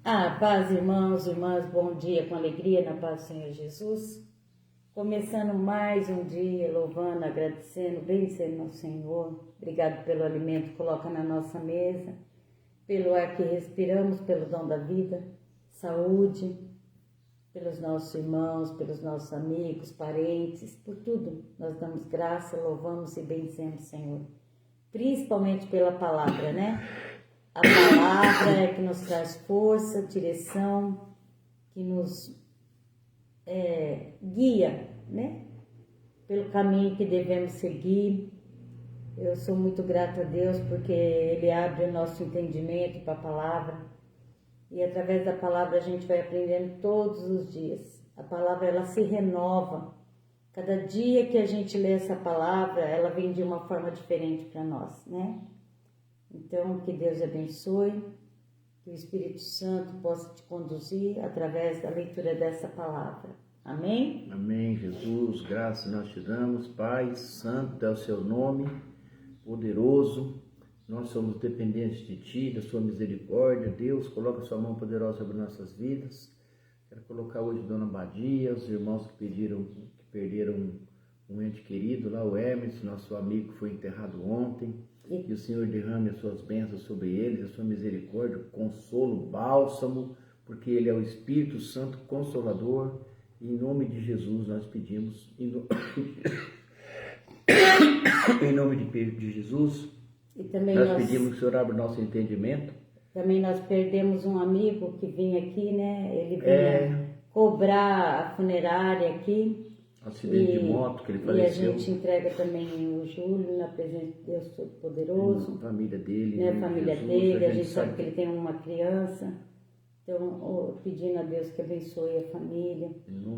Paz, irmãos, irmãs, bom dia, com alegria na paz do Senhor Jesus. Começando mais um dia, louvando, agradecendo, bendecendo ao Senhor. Obrigado pelo alimento que coloca na nossa mesa, pelo ar que respiramos, pelo dom da vida, saúde, pelos nossos irmãos, pelos nossos amigos, parentes, por tudo. Nós damos graça, louvamos e bendecemos o Senhor. Principalmente pela palavra, né? A palavra é que nos traz força, direção, que nos guia, né? Pelo caminho que devemos seguir. Eu sou muito grata a Deus porque Ele abre o nosso entendimento para a palavra. E através da palavra a gente vai aprendendo todos os dias. A palavra, ela se renova. Cada dia que a gente lê essa palavra, ela vem de uma forma diferente para nós, né? Então, que Deus abençoe, que o Espírito Santo possa te conduzir através da leitura dessa palavra. Amém? Amém, Jesus. Graças nós te damos. Pai, santo é o seu nome, poderoso. Nós somos dependentes de ti, da sua misericórdia. Deus, coloca a sua mão poderosa sobre nossas vidas. Quero colocar hoje Dona Badia, os irmãos que perderam um ente querido lá, o Hermes, nosso amigo que foi enterrado ontem. Que o Senhor derrame as suas bênçãos sobre eles, a sua misericórdia, consolo, bálsamo, porque Ele é o Espírito Santo Consolador. E em nome de Jesus nós pedimos, em nome de Jesus, E também nós pedimos que o Senhor abra o nosso entendimento. Também nós perdemos um amigo que vinha aqui, né? Ele vinha cobrar a funerária aqui. Acidente de moto que ele faleceu. E a gente entrega também o Júlio na presença de Deus Todo-Poderoso. A família dele. Né? A família Jesus, dele, a gente sabe que ele tem uma criança. Então, pedindo a Deus que abençoe a família,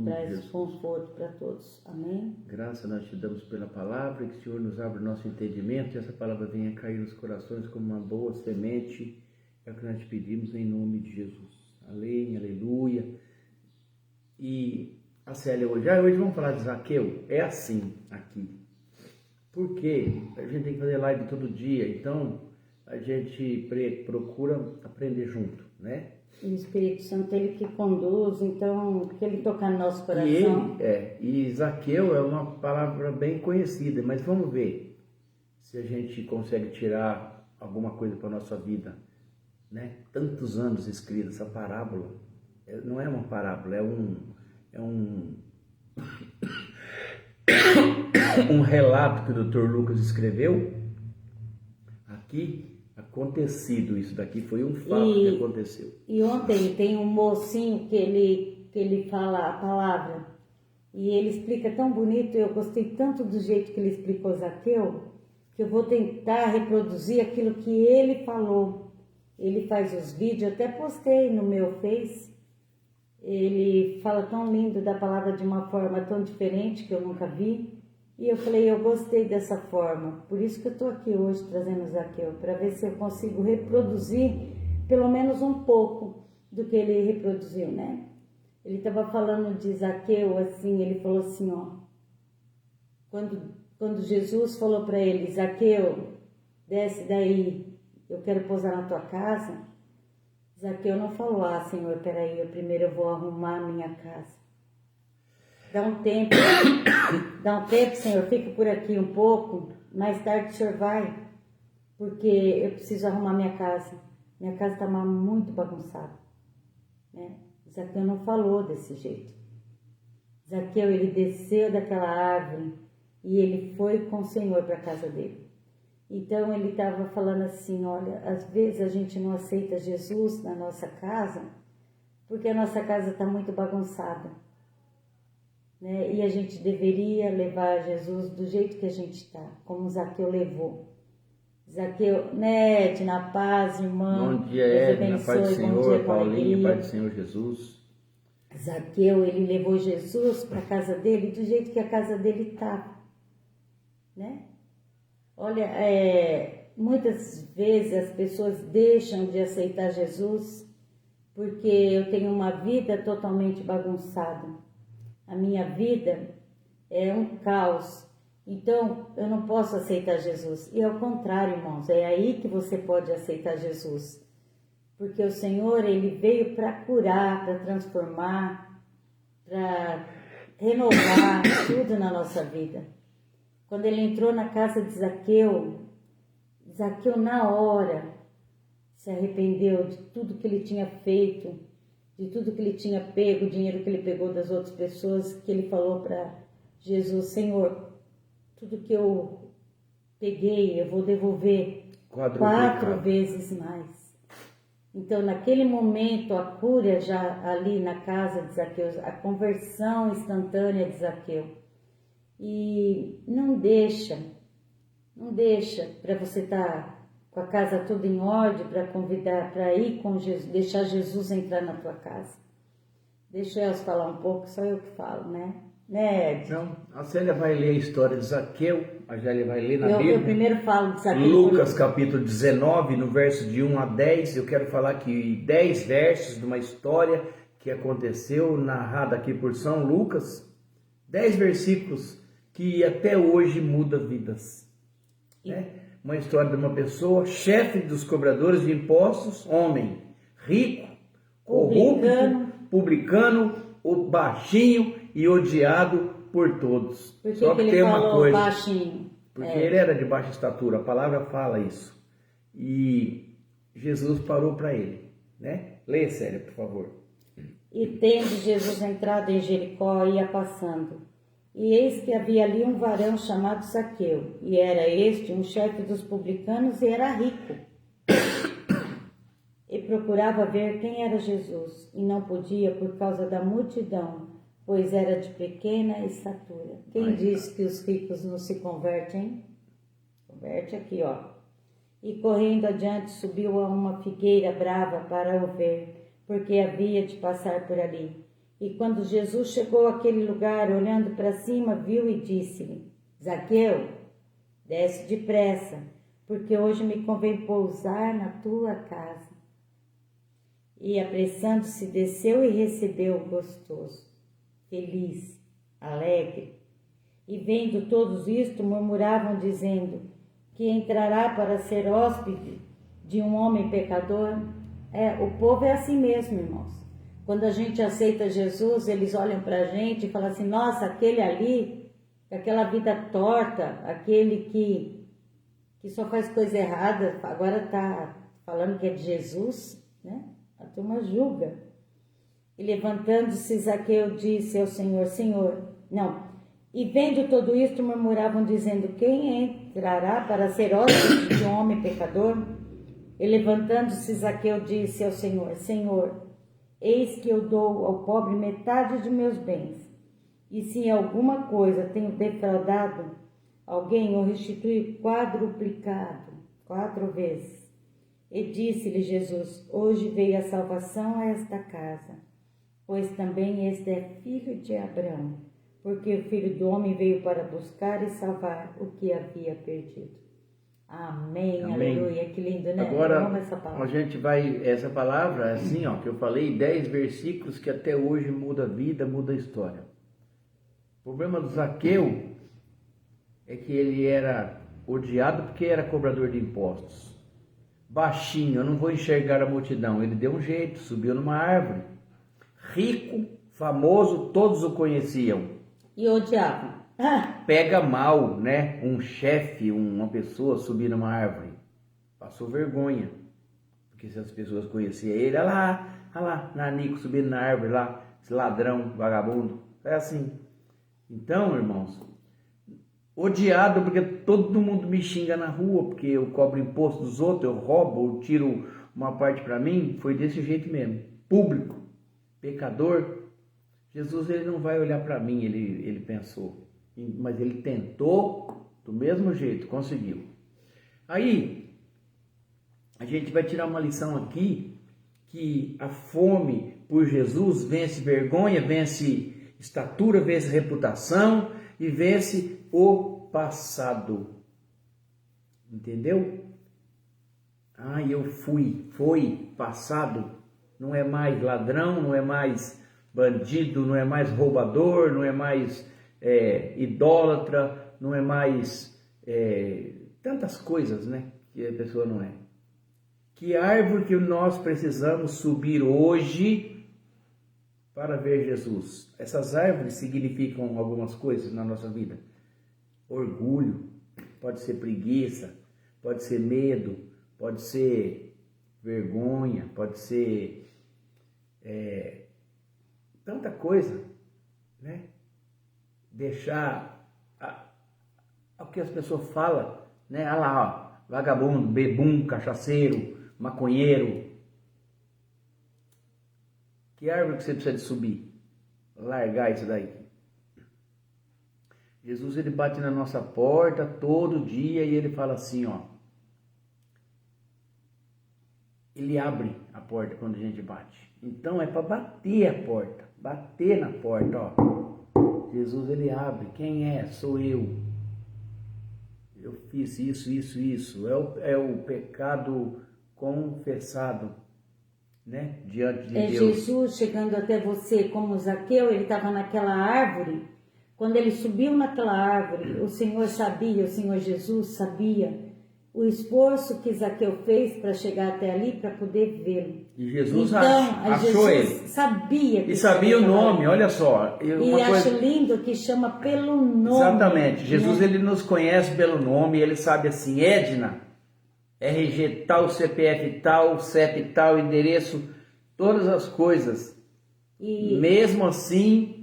traz conforto para todos. Amém? Graças nós te damos pela palavra, que o Senhor nos abra o nosso entendimento e essa palavra venha cair nos corações como uma boa semente. É o que nós te pedimos em nome de Jesus. Amém, aleluia. E a Célia hoje vamos falar de Zaqueu. É assim aqui. Porque a gente tem que fazer live todo dia, então a gente procura aprender junto, né? E o Espírito Santo, Ele que conduz, então, que Ele tocar no nosso coração. E Zaqueu é uma palavra bem conhecida, mas vamos ver se a gente consegue tirar alguma coisa para a nossa vida, né? Tantos anos escrita essa parábola, não é uma parábola, é um relato que o Dr. Lucas escreveu aqui. Acontecido, isso daqui foi um fato que aconteceu. E ontem tem um mocinho que ele fala a palavra e ele explica tão bonito. Eu gostei tanto do jeito que ele explicou Zaqueu, que eu vou tentar reproduzir aquilo que ele falou. Ele faz os vídeos, até postei no meu Face. Ele fala tão lindo da palavra de uma forma tão diferente que eu nunca vi. E eu falei, eu gostei dessa forma. Por isso que eu estou aqui hoje trazendo o Zaqueu, para ver se eu consigo reproduzir pelo menos um pouco do que ele reproduziu, né? Ele estava falando de Zaqueu assim, ele falou assim, ó. Quando Jesus falou para ele, Zaqueu, desce daí, eu quero pousar na tua casa. Zaqueu não falou, Senhor, peraí, primeiro eu vou arrumar a minha casa. Dá um tempo, Senhor, fica por aqui um pouco, mais tarde o Senhor vai, porque eu preciso arrumar minha casa. Minha casa está muito bagunçada, né? Zaqueu não falou desse jeito. Zaqueu, ele desceu daquela árvore e ele foi com o Senhor para a casa dele. Então ele estava falando assim, olha, às vezes a gente não aceita Jesus na nossa casa, porque a nossa casa está muito bagunçada. Né? E a gente deveria levar Jesus do jeito que a gente está, como Zaqueu levou. Zaqueu, né, na paz, irmão. Bom dia, Edna, Pai do Senhor, Paulinha, Pai do Senhor Jesus. Zaqueu, ele levou Jesus para a casa dele do jeito que a casa dele estava, né? Olha, muitas vezes as pessoas deixam de aceitar Jesus porque eu tenho uma vida totalmente bagunçada. A minha vida é um caos. Então, eu não posso aceitar Jesus. E ao contrário, irmãos, é aí que você pode aceitar Jesus. Porque o Senhor, Ele veio para curar, para transformar, para renovar tudo na nossa vida. Quando Ele entrou na casa de Zaqueu, Zaqueu na hora se arrependeu de tudo que ele tinha feito, de tudo que ele tinha pego, o dinheiro que ele pegou das outras pessoas, que ele falou para Jesus: Senhor, tudo que eu peguei eu vou devolver 4 vezes mais. Então, naquele momento, a cura já ali na casa de Zaqueu, a conversão instantânea de Zaqueu. E não deixa para você estar com a casa toda em ordem, para convidar, para ir com Jesus, deixar Jesus entrar na tua casa. Deixa eu falar um pouco, só eu que falo, né? Ed? Não, a Célia vai ler a história de Zaqueu, a Célia vai ler na Bíblia. Eu primeiro falo de Zaqueu. Lucas capítulo 19, no verso de 1 a 10, eu quero falar aqui 10 versos de uma história que aconteceu, narrada aqui por São Lucas. 10 versículos que até hoje muda vidas, né? Uma história de uma pessoa, chefe dos cobradores de impostos, homem, rico, corrupto, publicano, o baixinho e odiado por todos. Por que Só que ele tem uma falou coisa, baixinho? porque ele era de baixa estatura, a palavra fala isso. E Jesus parou para ele, né? Leia, Célia, por favor. E tendo Jesus entrado em Jericó, ia passando. E eis que havia ali um varão chamado Zaqueu, e era este um chefe dos publicanos e era rico. E procurava ver quem era Jesus, e não podia por causa da multidão, pois era de pequena estatura. Quem diz que os ricos não se convertem? Converte aqui, ó. E correndo adiante subiu a uma figueira brava para o ver, porque havia de passar por ali. E quando Jesus chegou àquele lugar, olhando para cima, viu e disse-lhe: Zaqueu, desce depressa, porque hoje me convém pousar na tua casa. E apressando-se, desceu e recebeu gostoso, feliz, alegre. E vendo todos isto, murmuravam, dizendo: que entrará para ser hóspede de um homem pecador? O povo é assim mesmo, irmãos. Quando a gente aceita Jesus, eles olham para a gente e falam assim: nossa, aquele ali, aquela vida torta, aquele que só faz coisa errada, agora está falando que é de Jesus, né? A turma julga. E levantando-se, Zaqueu disse ao Senhor: Senhor, não. E vendo tudo isto, murmuravam, dizendo: quem entrará para ser hóspede de um homem pecador? E levantando-se, Zaqueu disse ao Senhor: Senhor, eis que eu dou ao pobre metade de meus bens, e se em alguma coisa tenho defraudado alguém, eu restituo quadruplicado, 4 vezes. E disse-lhe Jesus: hoje veio a salvação a esta casa, pois também este é filho de Abraão, porque o Filho do Homem veio para buscar e salvar o que havia perdido. Amém, Amém. Aleluia, que lindo, né? Agora, essa palavra. a gente vai, essa palavra, assim, ó, que eu falei, 10 versículos que até hoje muda a vida, muda a história. O problema do Zaqueu é que ele era odiado porque era cobrador de impostos. Baixinho, eu não vou enxergar a multidão. Ele deu um jeito, subiu numa árvore. Rico, famoso, todos o conheciam. E odiavam. Pega mal, né? Um chefe, uma pessoa subir numa árvore. Passou vergonha. Porque se as pessoas conheciam ele, olha lá, Nanico subindo na árvore lá, esse ladrão, vagabundo. É assim. Então, irmãos, odiado porque todo mundo me xinga na rua, porque eu cobro imposto dos outros, eu roubo, eu tiro uma parte para mim, foi desse jeito mesmo. Público, pecador. Jesus, ele não vai olhar para mim, ele pensou. Mas ele tentou do mesmo jeito, conseguiu. Aí, a gente vai tirar uma lição aqui, que a fome por Jesus vence vergonha, vence estatura, vence reputação e vence o passado. Entendeu? Eu foi passado, não é mais ladrão, não é mais bandido, não é mais roubador, não é mais idólatra, não é mais tantas coisas, né, que a pessoa não é. Que árvore que nós precisamos subir hoje para ver Jesus? Essas árvores significam algumas coisas na nossa vida. Orgulho, pode ser preguiça, pode ser medo, pode ser vergonha, pode ser tanta coisa, né? Deixar o que as pessoas falam, né? Olha lá, ó, vagabundo, bebum, cachaceiro, maconheiro. Que árvore que você precisa de subir? Largar isso daí. Jesus, ele bate na nossa porta todo dia e ele fala assim, ó. Ele abre a porta quando a gente bate. Então é para bater a porta, bater na porta, ó. Jesus, ele abre. Quem é? Sou eu. Eu fiz isso. É o pecado confessado, né? Diante de Deus. Jesus chegando até você como Zaqueu, ele estava naquela árvore. Quando ele subiu naquela árvore, o Senhor sabia, o Senhor Jesus sabia o esforço que Zaqueu fez para chegar até ali, para poder vê-lo. E Jesus então, achou Jesus ele. Sabia que e sabia o nome, ali. olha só. E acho lindo que chama pelo nome. Exatamente. Jesus, né? ele nos conhece pelo nome, ele sabe assim, Edna, RG tal, CPF tal, CEP tal, endereço, todas as coisas. E mesmo assim...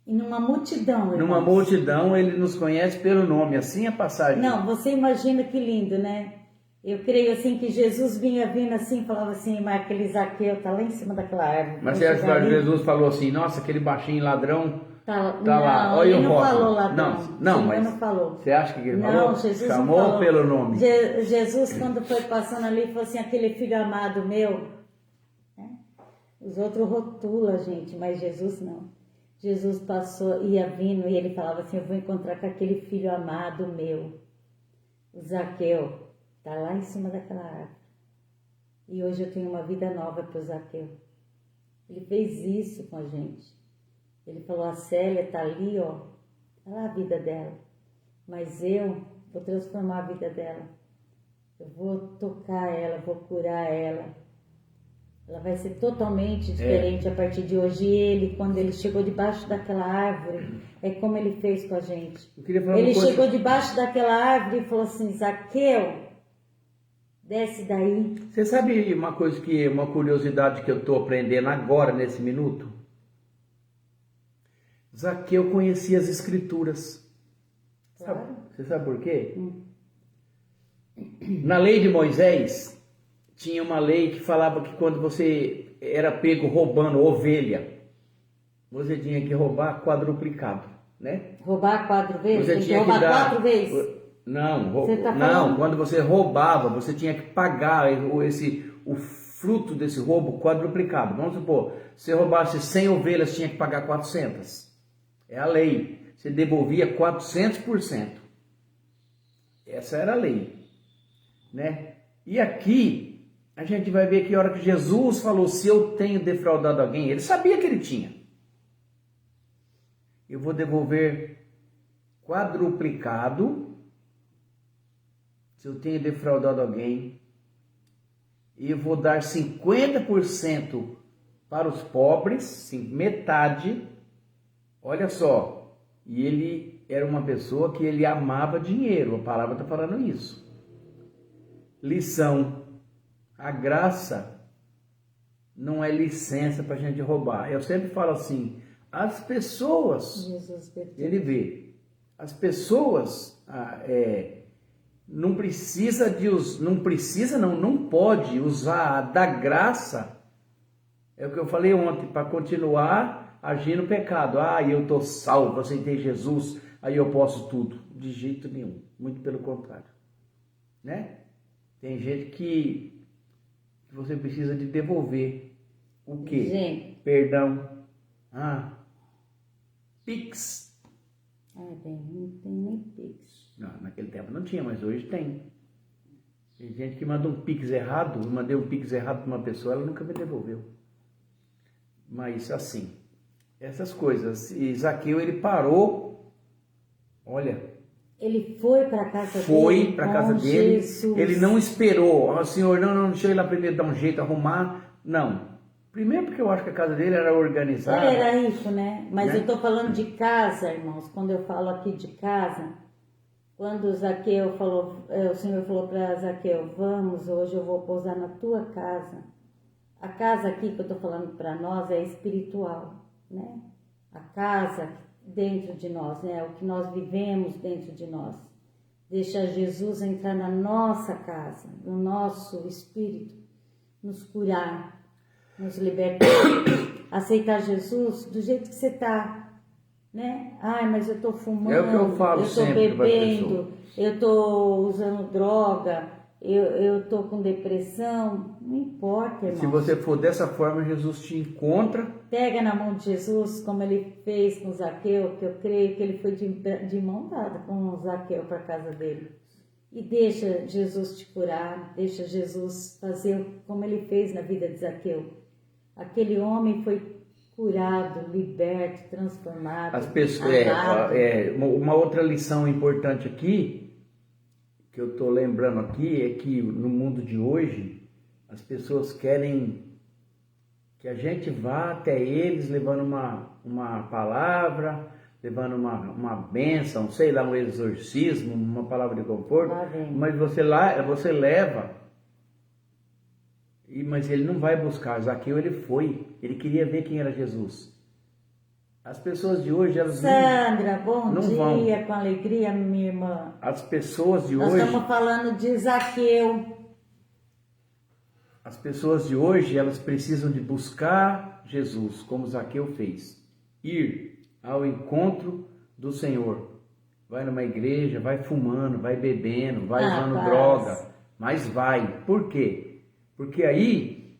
E numa multidão. Numa multidão, ele nos conhece pelo nome, assim a passagem. Não, você imagina que lindo, né? Eu creio assim que Jesus vinha vindo assim, falava assim, mas aquele Zaqueu tá lá em cima daquela árvore. Mas você acha que Jesus falou assim, nossa, aquele baixinho ladrão tá não, lá. Olha ele o não rótulo. falou ladrão. Não, mas não falou. Você acha que ele não, falou? Jesus Chamou não falou. Pelo nome. Jesus, quando foi passando ali, falou assim, aquele filho amado meu. Os outros rotulam, gente, mas Jesus não. Jesus passou, ia vindo e ele falava assim, eu vou encontrar com aquele filho amado meu, o Zaqueu, tá lá em cima daquela árvore. E hoje eu tenho uma vida nova para o Zaqueu. Ele fez isso com a gente. Ele falou, a Célia tá ali, ó, tá lá a vida dela. Mas eu vou transformar a vida dela. Eu vou tocar ela, vou curar ela. Ela vai ser totalmente diferente a partir de hoje. E ele, quando ele chegou debaixo daquela árvore, é como ele fez com a gente. Ele chegou debaixo daquela árvore e falou assim, Zaqueu, desce daí. Você sabe uma coisa uma curiosidade que eu estou aprendendo agora, nesse minuto? Zaqueu conhecia as escrituras. Claro. Você sabe por quê? Na lei de Moisés, tinha uma lei que falava que quando você era pego roubando ovelha, você tinha que roubar quadruplicado, né? Roubar 4 vezes? Você tem tinha que roubar que dar... 4 vezes? Não, quando você roubava, você tinha que pagar o fruto desse roubo quadruplicado. Vamos supor, se você roubasse 100 ovelhas, tinha que pagar 400. É a lei. Você devolvia 400%. Essa era a lei, né? E aqui a gente vai ver que a hora que Jesus falou, se eu tenho defraudado alguém, ele sabia que ele tinha. Eu vou devolver quadruplicado se eu tenho defraudado alguém. E eu vou dar 50% para os pobres, metade. Olha só, e ele era uma pessoa que ele amava dinheiro, a palavra está falando isso. Lição. A graça não é licença para a gente roubar. Eu sempre falo assim, as pessoas, ele vê, as pessoas não pode usar da graça, é o que eu falei ontem, para continuar agindo no pecado. Eu estou salvo, aceitei Jesus, aí eu posso tudo. De jeito nenhum, muito pelo contrário, né? Tem gente que você precisa de devolver o quê? Gente. Perdão. Pix. Não tem nem Pix. Não, naquele tempo não tinha, mas hoje tem. Tem gente que manda um Pix errado, eu mandei um Pix errado para uma pessoa, ela nunca me devolveu. Mas assim, essas coisas. E Zaqueu, ele parou, olha. Ele foi para a casa dele. Foi para a casa dele. Jesus. Ele não esperou. Ó, Senhor, não, deixa eu ir lá primeiro dar um jeito, arrumar. Não. Primeiro porque eu acho que a casa dele era organizada. Ele era rico, né? Mas Né? eu tô falando de casa, irmãos. Quando eu falo aqui de casa, quando o Zaqueu falou, o Senhor falou para Zaqueu, vamos, hoje eu vou pousar na tua casa. A casa aqui que eu tô falando para nós é espiritual, né? A casa dentro de nós, né? O que nós vivemos dentro de nós. Deixa Jesus entrar na nossa casa, no nosso espírito, nos curar, nos libertar, aceitar Jesus do jeito que você tá, né? Ai, mas eu tô fumando, É o que eu falo tô sempre para as bebendo, eu tô usando droga, eu tô com depressão, não importa, irmão. Se você for dessa forma, Jesus te encontra. Pega na mão de Jesus, como ele fez com Zaqueu, que eu creio que ele foi de mão dada com Zaqueu para a casa dele. E deixa Jesus te curar, deixa Jesus fazer como ele fez na vida de Zaqueu. Aquele homem foi curado, liberto, transformado. As pessoas, amado. uma outra lição importante aqui, que eu estou lembrando aqui, é que no mundo de hoje, as pessoas querem que a gente vá até eles levando uma palavra, levando uma bênção, sei lá, um exorcismo, uma palavra de conforto, mas você leva, mas ele não vai buscar. Zaqueu, ele foi, ele queria ver quem era Jesus. As pessoas de hoje, elas Sandra, bom não dia, vão. com alegria, minha irmã. As pessoas de Nós hoje, estamos falando de Zaqueu. as pessoas de hoje, elas precisam de buscar Jesus, como Zaqueu fez. Ir ao encontro do Senhor. Vai numa igreja, vai fumando, vai bebendo, vai usando droga, mas vai. Por quê? Porque aí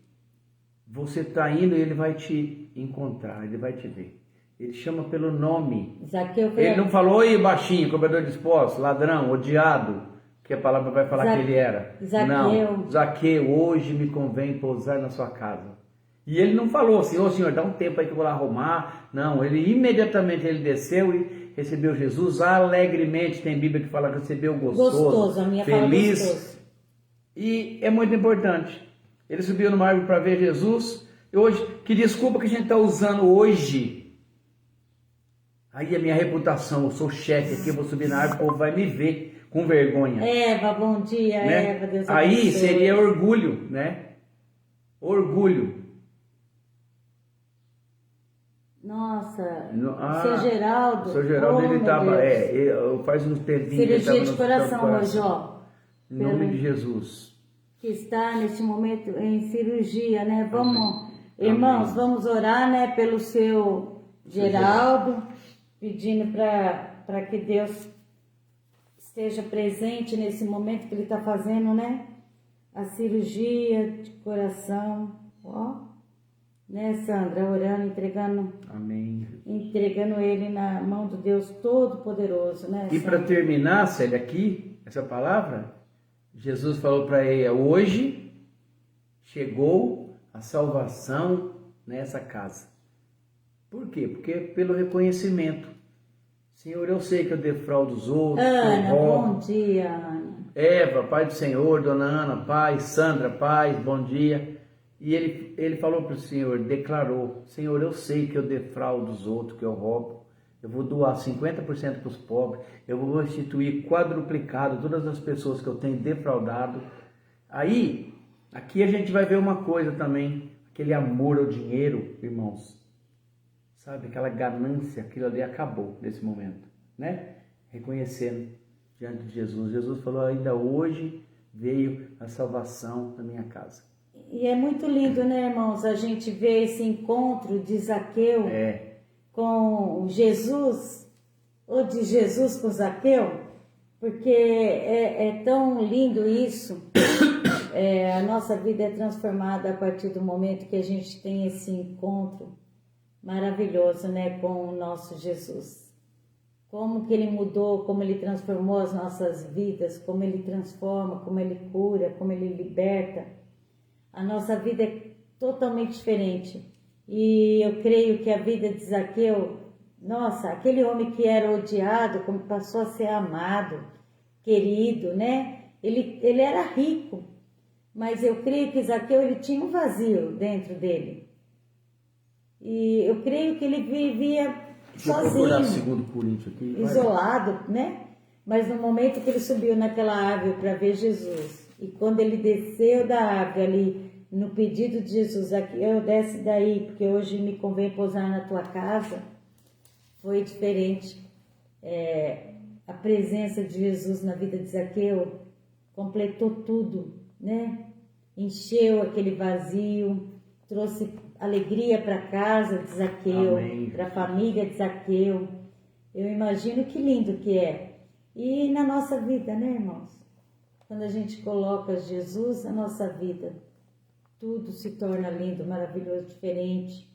você está indo e ele vai te encontrar, ele vai te ver. Ele chama pelo nome. Zaqueu foi... Ele não falou, oi baixinho, cobrador de esposos, ladrão, odiado, que a palavra vai falar que ele era. Zaqueu. Não, Zaqueu, hoje me convém pousar na sua casa. E ele não falou assim, ô Senhor, dá um tempo aí que eu vou lá arrumar. Não, ele imediatamente ele desceu e recebeu Jesus alegremente. Tem Bíblia que fala que recebeu gostoso, a minha feliz. fala gostoso. E é muito importante. Ele subiu numa árvore para ver Jesus. E hoje, que desculpa que a gente está usando hoje. Aí a minha reputação, eu sou chefe aqui, eu vou subir na árvore, o povo vai me ver com vergonha. Eva, bom dia, né? Eva, Deus aí abençoe. seria orgulho, né? Orgulho. Nossa, o seu Geraldo. O seu Geraldo, ele estava, faz uns tempinhos. Cirurgia de coração hoje, ó. Em nome de Jesus. Que está neste momento em cirurgia, né? Vamos, Amém. Irmãos, Amém. vamos orar, né, pelo seu Geraldo, pedindo para que Deus esteja presente nesse momento que ele está fazendo, né? A cirurgia de coração, ó. Né, Sandra, orando, entregando, Amém. entregando ele na mão do Deus Todo-Poderoso, né? E para terminar, Célia, aqui, essa palavra, Jesus falou para ele, hoje chegou a salvação nessa casa. Por quê? Porque pelo reconhecimento. Senhor, eu sei que eu defraudo os outros, Ana, eu roubo. bom dia, Ana. Eva, pai do Senhor, dona Ana, pai, Sandra, pai, bom dia. E ele falou para o Senhor, declarou, Senhor, eu sei que eu defraudo os outros, que eu roubo. Eu vou doar 50% para os pobres. Eu vou restituir quadruplicado todas as pessoas que eu tenho defraudado. Aí, aqui a gente vai ver uma coisa também. Aquele amor ao dinheiro, irmãos. Sabe, aquela ganância, aquilo ali acabou nesse momento. Né? Reconhecendo diante de Jesus. Jesus falou, ainda hoje veio a salvação na minha casa. E é muito lindo, né, irmãos, a gente vê esse encontro de Zaqueu com Jesus, ou de Jesus com Zaqueu, porque é tão lindo isso. A nossa vida é transformada a partir do momento que a gente tem esse encontro maravilhoso, né, com o nosso Jesus. Como que ele mudou, como ele transformou as nossas vidas, como ele transforma, como ele cura, como ele liberta. A nossa vida é totalmente diferente. E eu creio que a vida de Zaqueu Nossa, aquele homem que era odiado, como passou a ser amado, querido, né? Ele era rico, mas eu creio que Zaqueu ele tinha um vazio dentro dele. E eu creio que ele vivia sozinho, segundo Coríntios aqui. isolado, né? Mas no momento que ele subiu naquela árvore para ver Jesus, e quando ele desceu da árvore ali, no pedido de Jesus, Zaqueu, desce daí, porque hoje me convém pousar na tua casa, foi diferente. A presença de Jesus na vida de Zaqueu completou tudo, né? Encheu aquele vazio, trouxe alegria para a casa de Zaqueu, para a família de Zaqueu. Eu imagino que lindo que é. E na nossa vida, né, irmãos? Quando a gente coloca Jesus na nossa vida, tudo se torna lindo, maravilhoso, diferente.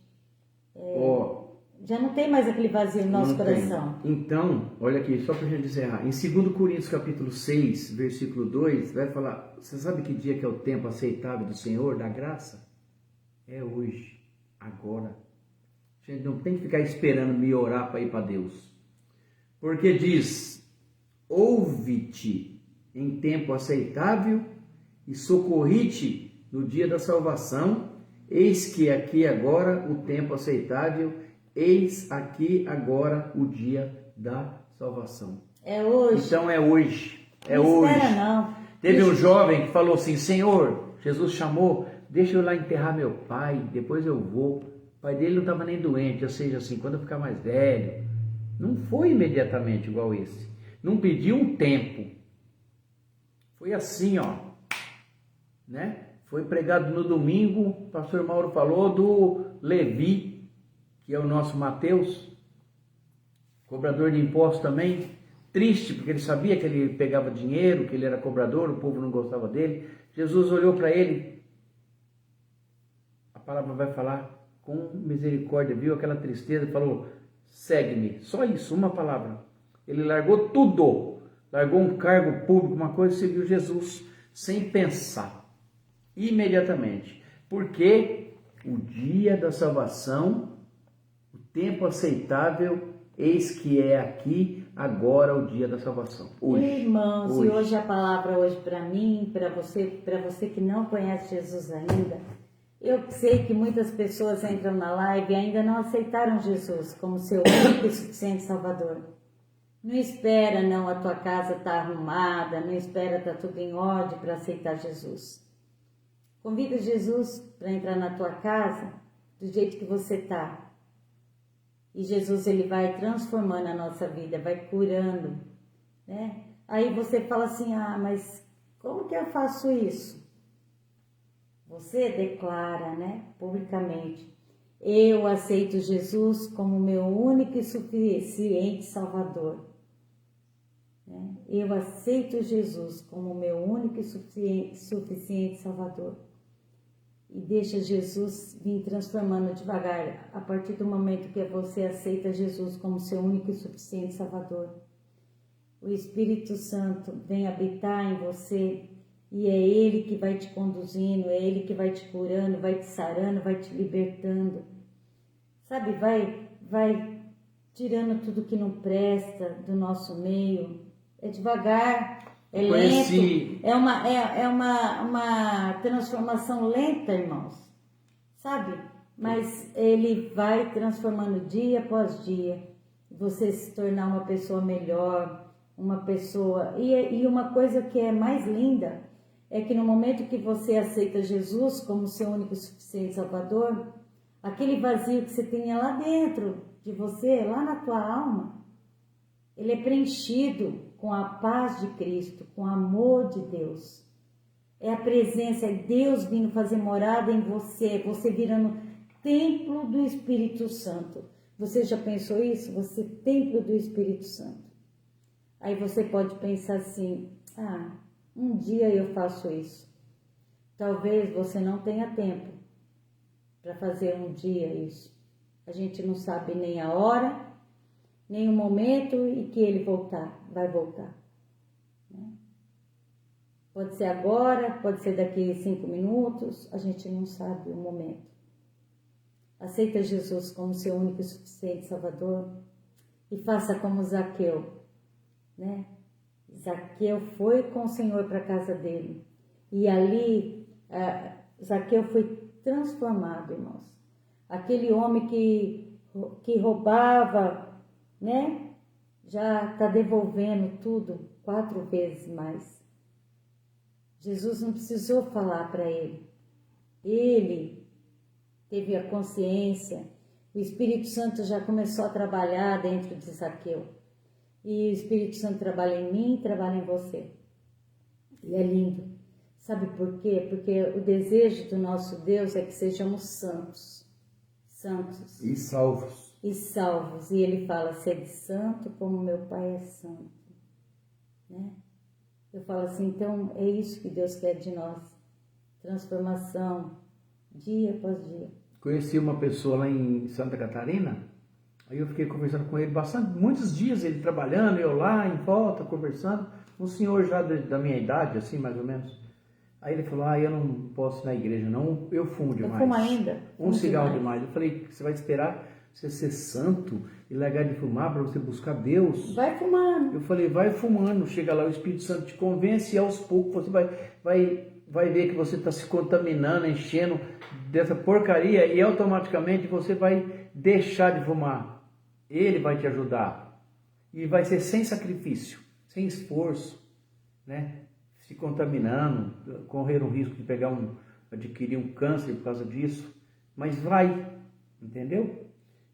Já não tem mais aquele vazio no nosso coração. Então, olha aqui, só para a gente encerrar. Em 2 Coríntios capítulo 6, versículo 2, vai falar, você sabe que dia que é o tempo aceitável do Senhor, da graça? É hoje, agora. A gente não tem que ficar esperando me orar para ir para Deus. Porque diz, ouve-te em tempo aceitável e socorri-te no dia da salvação, eis que aqui agora o tempo aceitável, eis aqui agora o dia da salvação. É hoje. Então é hoje. É não hoje. Espera, não. Teve um jovem que falou assim, Senhor, Jesus chamou, deixa eu lá enterrar meu pai, depois eu vou. O pai dele não estava nem doente, ou seja, assim, quando eu ficar mais velho. Não foi imediatamente igual esse. Não pediu um tempo. Foi assim, ó. Né? Foi pregado no domingo, o pastor Mauro falou do Levi, que é o nosso Mateus, cobrador de impostos também, triste, porque ele sabia que ele pegava dinheiro, que ele era cobrador, o povo não gostava dele. Jesus olhou para ele, a palavra vai falar, com misericórdia, viu aquela tristeza e falou, segue-me, só isso, uma palavra. Ele largou tudo, largou um cargo público, uma coisa, e seguiu Jesus, sem pensar, imediatamente, porque o dia da salvação, o tempo aceitável, eis que é aqui, agora o dia da salvação. Hoje. Irmãos, e hoje a palavra hoje para mim, para você que não conhece Jesus ainda, eu sei que muitas pessoas entram na live e ainda não aceitaram Jesus como seu único e suficiente Salvador. Não espera não a tua casa tá arrumada, não espera tá tudo em ordem para aceitar Jesus. Convida Jesus para entrar na tua casa do jeito que você tá. E Jesus ele vai transformando a nossa vida, vai curando, né? Aí você fala assim, mas como que eu faço isso? Você declara, né, publicamente, eu aceito Jesus como meu único e suficiente Salvador. Né? Eu aceito Jesus como meu único e suficiente Salvador. E deixa Jesus vir transformando devagar, a partir do momento que você aceita Jesus como seu único e suficiente Salvador. O Espírito Santo vem habitar em você e é Ele que vai te conduzindo, é Ele que vai te curando, vai te sarando, vai te libertando. Sabe, vai tirando tudo que não presta do nosso meio. É devagar, é lento, é uma transformação lenta, irmãos, sabe? Mas Ele vai transformando dia após dia, você se tornar uma pessoa melhor, uma pessoa... E uma coisa que é mais linda é que no momento que você aceita Jesus como seu único e suficiente Salvador, aquele vazio que você tinha lá dentro de você, lá na tua alma, ele é preenchido com a paz de Cristo, com o amor de Deus. É a presença, é Deus vindo fazer morada em você, você virando templo do Espírito Santo. Você já pensou isso? Você é templo do Espírito Santo. Aí você pode pensar assim, um dia eu faço isso. Talvez você não tenha tempo para fazer um dia isso. A gente não sabe nem a hora, nem o momento em que ele vai voltar. Né? Pode ser agora, pode ser daqui 5 minutos, a gente não sabe o momento. Aceita Jesus como seu único e suficiente Salvador. e faça como Zaqueu, né? Zaqueu foi com o Senhor para a casa dele. E ali, Zaqueu foi transformado, irmãos. Aquele homem que roubava, né? Já está devolvendo tudo 4 vezes mais. Jesus não precisou falar para ele. Ele teve a consciência. O Espírito Santo já começou a trabalhar dentro de Zaqueu. E o Espírito Santo trabalha em mim e trabalha em você. E é lindo. Sabe por quê? Porque o desejo do nosso Deus é que sejamos santos. Santos. E salvos. E salvos. E ele fala, sede santo como meu Pai é santo. Né? Eu falo assim, então é isso que Deus quer de nós. Transformação, dia após dia. Conheci uma pessoa lá em Santa Catarina, aí eu fiquei conversando com ele muitos dias, ele trabalhando, eu lá em volta, conversando, um senhor já da minha idade, assim, mais ou menos. Aí ele falou, eu não posso ir na igreja não, eu fumo demais. Eu fumo ainda. Um cigarro demais. Eu falei, você vai esperar você ser santo e largar de fumar para você buscar Deus? Vai fumando. Eu falei, vai fumando, chega lá, o Espírito Santo te convence e aos poucos você vai ver que você está se contaminando, enchendo dessa porcaria e automaticamente você vai deixar de fumar. Ele vai te ajudar. E vai ser sem sacrifício, sem esforço, né? Se contaminando, correr o risco de adquirir um câncer por causa disso. Mas vai, entendeu?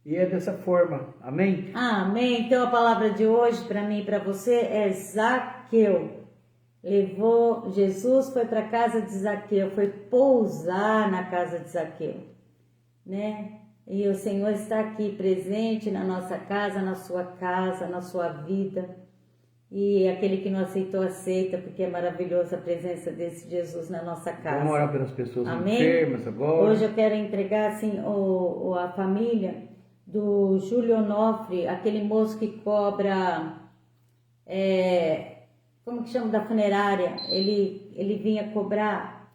E é dessa forma, amém? Amém. Então a palavra de hoje para mim e para você é Zaqueu. Jesus foi para a casa de Zaqueu, foi pousar na casa de Zaqueu, né? E o Senhor está aqui presente na nossa casa, na sua vida. E aquele que não aceitou, aceita, porque é maravilhosa a presença desse Jesus na nossa casa. Vamos orar pelas pessoas amém? Enfermas agora. Hoje eu quero entregar assim, a família do Júlio Onofre, aquele moço que cobra... como que chama, da funerária, ele vinha cobrar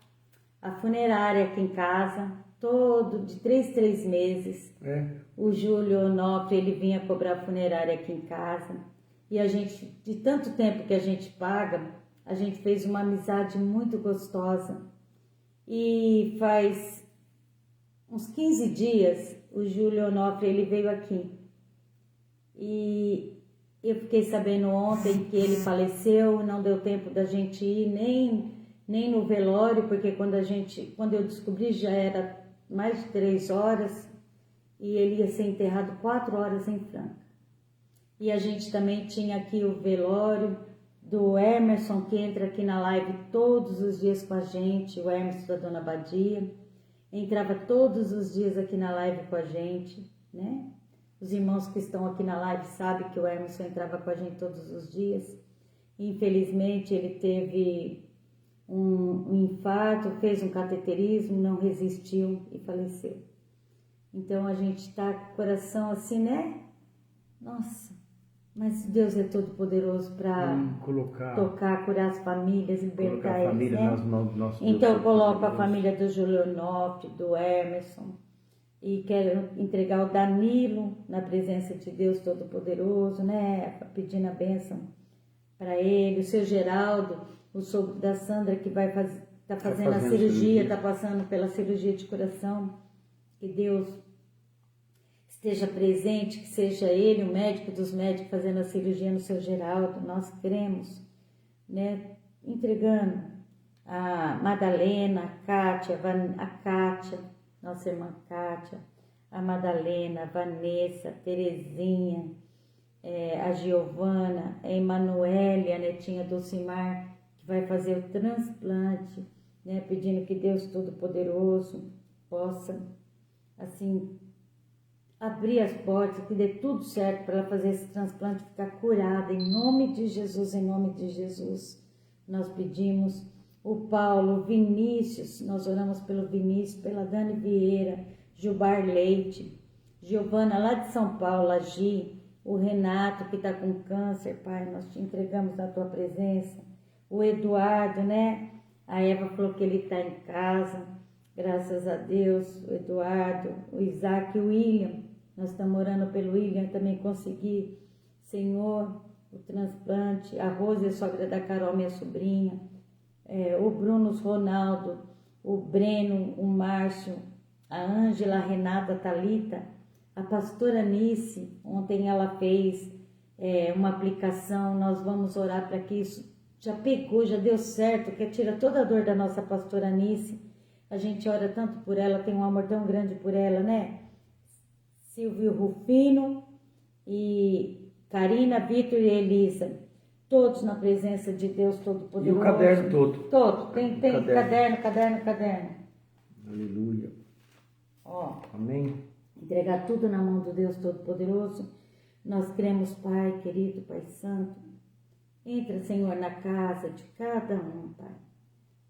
a funerária aqui em casa, de 3 meses. O Júlio Onofre, ele vinha cobrar a funerária aqui em casa. E a gente, de tanto tempo que a gente paga, a gente fez uma amizade muito gostosa. E faz uns 15 dias, o Júlio Onofre, ele veio aqui. E eu fiquei sabendo ontem que ele faleceu, não deu tempo da gente ir nem no velório, porque quando eu descobri já era mais de 3 horas e ele ia ser enterrado 4 horas em Franca. E a gente também tinha aqui o velório do Emerson, que entra aqui na live todos os dias com a gente, o Emerson da Dona Badia, entrava todos os dias aqui na live com a gente, né? Os irmãos que estão aqui na live sabem que o Emerson entrava com a gente todos os dias. Infelizmente, ele teve um infarto, fez um cateterismo, não resistiu e faleceu. Então, a gente está com o coração assim, né? Nossa, mas Deus é todo poderoso para tocar, curar as famílias, libertar eles, né? Então, eu coloco a família do Júlio Onofre, do Emerson, e quero entregar o Danilo na presença de Deus Todo-Poderoso, né? Pedindo a bênção para ele. O seu Geraldo, o sogro da Sandra, que tá fazendo a cirurgia, está passando pela cirurgia de coração. Que Deus esteja presente, que seja ele, o médico dos médicos, fazendo a cirurgia no seu Geraldo. Nós queremos, né? Entregando a Madalena, a Kátia, nossa irmã Kátia, a Madalena, a Vanessa, a Terezinha, a Giovana, a Emanuele, a netinha Dulcimar, que vai fazer o transplante, né? Pedindo que Deus Todo-Poderoso possa, assim, abrir as portas, que dê tudo certo para ela fazer esse transplante, ficar curada, em nome de Jesus, em nome de Jesus. Nós pedimos o Paulo, o Vinícius, nós oramos pelo Vinícius, pela Dani Vieira, Gilbar Leite, Giovana lá de São Paulo, a Gi, o Renato que está com câncer, Pai, nós te entregamos na tua presença, o Eduardo, né? A Eva falou que ele está em casa, graças a Deus, o Eduardo, o Isaac e o William, nós estamos orando pelo William também conseguir Senhor, o transplante, a Rose, a sogra da Carol, minha sobrinha, o Bruno, o Ronaldo, o Breno, o Márcio, a Ângela, a Renata, a Thalita, a pastora Nice, ontem ela fez uma aplicação, nós vamos orar para que isso já pegou, já deu certo, que tira toda a dor da nossa pastora Nice. A gente ora tanto por ela, tem um amor tão grande por ela, né? Silvio Rufino e Karina, Vitor e Elisa, todos na presença de Deus Todo-Poderoso. E o caderno todo. Todo, tem caderno. Aleluia. Ó, Amém. entregar tudo na mão do Deus Todo-Poderoso. Nós cremos, Pai querido, Pai Santo. Entra, Senhor, na casa de cada um, Pai.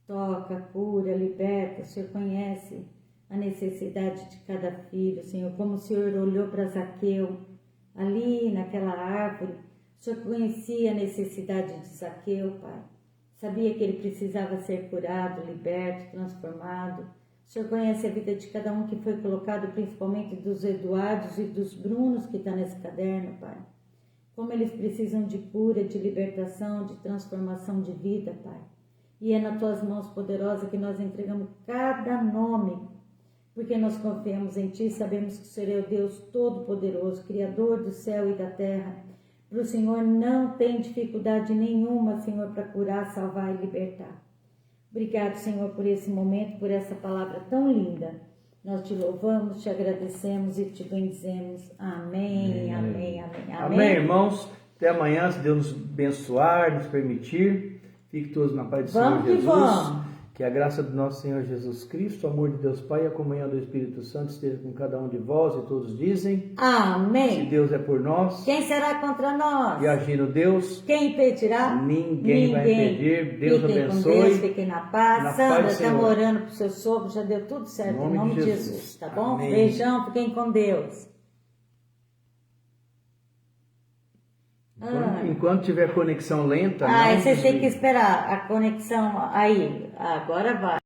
Toca, cura, liberta. O Senhor conhece a necessidade de cada filho, Senhor. Como o Senhor olhou para Zaqueu, ali naquela árvore, o Senhor conhecia a necessidade de Zaqueu, Pai. Sabia que ele precisava ser curado, liberto, transformado. O Senhor conhece a vida de cada um que foi colocado, principalmente dos Eduardos e dos Brunos que está nesse caderno, Pai. Como eles precisam de cura, de libertação, de transformação de vida, Pai. E é nas Tuas mãos poderosas que nós entregamos cada nome, porque nós confiamos em Ti, sabemos que o Senhor é o Deus Todo-Poderoso, Criador do céu e da terra. Para o Senhor não tem dificuldade nenhuma, Senhor, para curar, salvar e libertar. Obrigado, Senhor, por esse momento, por essa palavra tão linda. Nós Te louvamos, Te agradecemos e Te bendizemos. Amém, amém, amém, amém. Amém, irmãos. Até amanhã, se Deus nos abençoar, nos permitir. Fique todos na paz do Senhor Jesus. Vamos. Que a graça do nosso Senhor Jesus Cristo, o amor de Deus Pai e a comunhão do Espírito Santo esteja com cada um de vós, e todos dizem: Amém. Se Deus é por nós, Quem será contra nós? e agindo Deus, Quem impedirá? ninguém vai impedir. Deus fiquem abençoe. Com Deus, fiquem na paz. Na Sandra, paz do estamos Senhor. orando pro seu sogro, já deu tudo certo, em nome de Jesus, tá bom? Amém. Beijão, fiquem com Deus. Enquanto tiver conexão lenta, Ah, não vocês têm desligue. que esperar a conexão aí. Agora vai.